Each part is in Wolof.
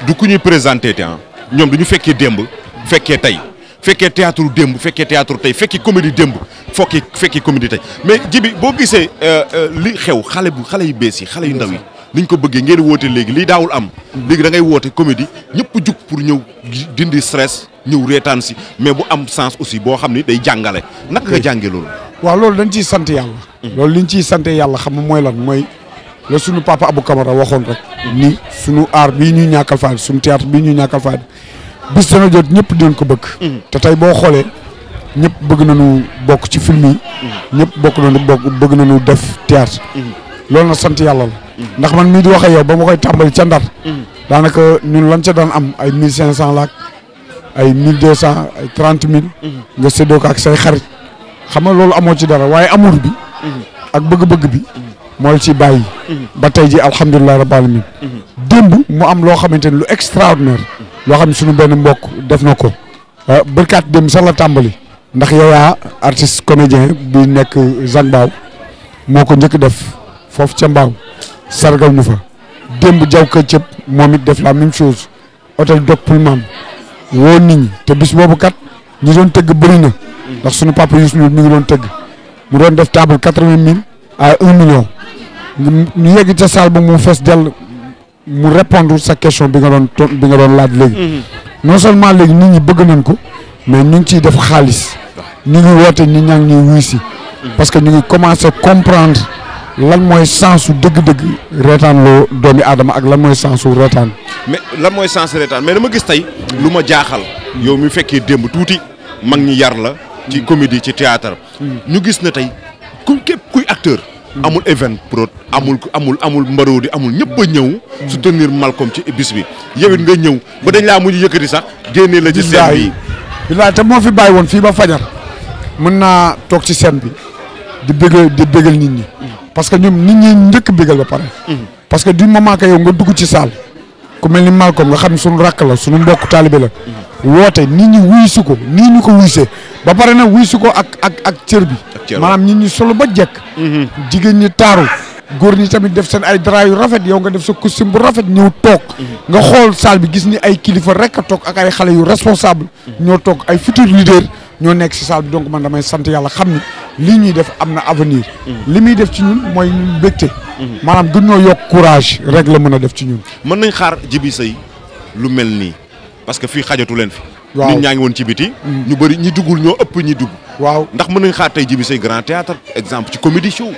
du ku ñuy présenté te ñoom dañu fekkee démb fekkee tey fekkee théâtre démb fekkee théâtre tey fekkee comédie démb fekkee comédie tey mais Djiby boo gisee li xew xale yu bees yi xale yu ndaw yi niñ ko bëggee ngeen woote léegi lii daawul am léegi da ngay woote comédie ñëpp jug pour ñëw dindi stress ñëw reetaan si mais bu am sens aussi boo xam ni day jàngale naka nga jàngee loolu. waaw loolu dañ ciy sant yàlla. loolu liñ ciy sant yàlla xam nga mooy lan mooy la sunu papa Abou Camara waxoon rek. ni sunu art bii ñuy ñàkkal fayda sunu théâtre bii ñuy ñàkkal fayda bis dana jot ñëpp dinañ ko bëgg. te tey boo xoolee ñëpp bëgg nañu bokk ci film yi. ñëpp bëgg nañu def théâtre. loolu na sant yàlla la. ndax man mii di wax ak yow ba ma koy tàmbali ca Ndar. daanaka ñun lan ca daan am ay 1500 laak ay 1200 ay 30 000. nga séddoo ko ak say xarit. xam nga loolu amoo ci dara waaye amour bi. ak bëgg-bëgg bi. moo la ci bàyyi. ba tey ji alhamdulilah rabbil alamin. démb mu am loo xamante ni lu extraordinaire. loo xam ne suñu benn mbokk def na ko. bërkaat démb sax la tàmbali. ndax yow yaa artiste comédien bi nekk Zac Mbao moo ko njëkk def foofu ca Mbao sargal ñu fa. démb jaw ka cëpp moom it def la même chose hôtel Doc Pullman woo nit ñi te bis boobu kat ñi doon tëgg bëri na. ndax suñu papa Youssou Ndour mi ngi doon tëgg mu doon def table 80 000 à 1 million ñu yegg ca salle ba mu fees dell mu répondre sa question bi nga doon laaj léegi. non seulement léegi nit ñi bëgg nañ ko mais ñu ngi ciy def xaalis ñu ngi woote nit ñaa ngi ñuy wuy si parce que ñu ngi commencé comprendre lan mooy sensu dëgg-dëgg reetaan loo doomi aadama ak lan mooy sensu reetaan. mais lan mooy sensu reetaan mais dama gis tey lu ma jaaxal yow mi fekkee démb tuuti mag ñi yar la ci comédie ci théâtre ñu gis na tey képp kuy acteur amul event prod amul mbarodi amul ñëpp a ñëw soutenir Malcom ci bis bi yow it nga ñëw ba dañ laa mujj yëkkati sax génnee la ci scène bi bilaay te moo fi bàyyi woon fii ba fajar mën naa toog ci scène bi di bégal nit ñi parce que ñoom nit ñi njëkk bégal ba pare parce que du moment que yow nga dugg ci salle ku mel ni Malcom nga xam ne suñu rakk la suñu mbokk taalibe la woote nit ñi wuy si ko nii ñu ko wuysee ba pare nag wuy si ko ak cër bi maanaam nit ñi solo ba jekk jigéen ñi taaru góor ñi tamit def seen ay drap yu rafet yow nga def sa costume bu rafet ñëw toog nga xool salle bi gis ni ay kilifa rek a toog ak ay xale yu responsable ñoo toog ay futur leader ñoo nekk si salle bi donc man damay sant yàlla xam ni lii ñuy def am na avenir li muy def ci ñun mooy ñun mbégte maanaam gën ñoo yokk courage rek la mën a def ci ñun mën nañ xaar Djiby Seye lu mel nii parce que fii xajatu leen fi waaw nit ñaa ngi woon ci biti ñu bëri ñi duggul ñoo ëpp ñi dugg waaw ndax mën nañ xaar tey Djiby Seye grand théâtre exemple ci comédie show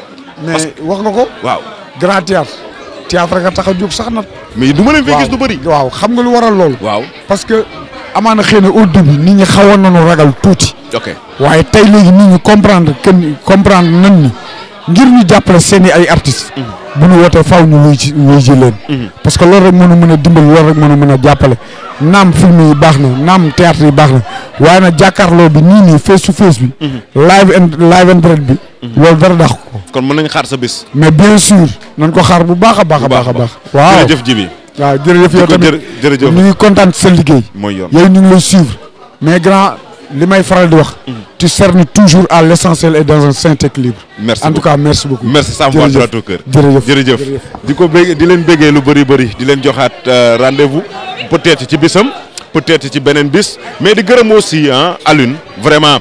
mais wax nga ko waaw grand théâtre nga tax a jóg sax nag mais du ma leen fay gis du bëri waaw xam nga lu waral loolu waaw parce que amaana xëy na au début nit ñi xawoon nañu ragal tuuti ok waaye tey léegi nit ñi comprendre nan ni ngir ñu jàppale seen i ay artistes bu ñu wootee faaw ñu wuy ji leen parce que loolu rek mën a dimbali loolu rek mën a jàppale naam film yi baax na naam théâtre yi baax na waaye nag jàkkaarloo bi nii face to face bi live and direct bi loolu dara dàq ko kon mën nañ xaar sa bés mais bien sûr nañ ko xaar bu baax a baax waaw jërëjëf Djiby waaw jërëjëf yow tamit jërëjëf ñu ngi kontaan ci sa liggéey mooy yoon yow ñu ngi lay suivre mais grand li may faral di wax tu cernes toujours à l'essentiel et dans un saint équilibre merci en tout cas merci beaucoup merci ça me va droit au cœur jërëjëf di ko bég di leen béggee lu bëri di leen joxaat rendez-vous peut-être ci bisam peut-être ci beneen bis mais di gërëm aussi Alioune vraiment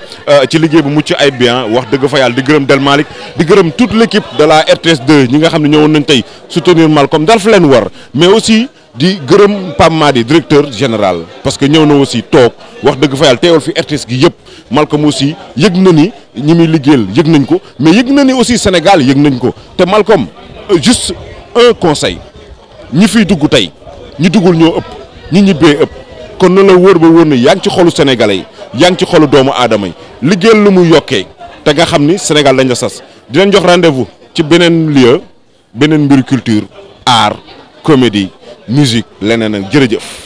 ci liggéey bu mucc ay bien wax dëgg fa yàlla di gërëm Del Malick di gërëm toute l'équipe de la RTS2 ñi nga xam ne ñëwoon nañ tey soutenir Malcom dal fa leen war mais aussi di gërëm Pape Madi directeur général parce que ñëw na aussi toog wax dëgg fa yàlla teewal fi RTS gi yëpp Malcom aussi yëg na ni ñi muy liggéeyal yëg nañ ko mais yëg na ni aussi Sénégal yëg nañ ko te Malcom juste un conseil ñi fiy dugg tey ñi duggul ñoo ëpp ñi ñibbee ëpp kon na la wóor ba wóor na yaa ngi ci xolu sénégalais yi yaa ngi ci xolu doomu aadama yi liggéeyal lu muy yokkee te nga xam ni Sénégal dañ la sas di leen jox rendez-vous ci beneen lieu beneen mbir culture art comédie musique leneen ak jërëjëf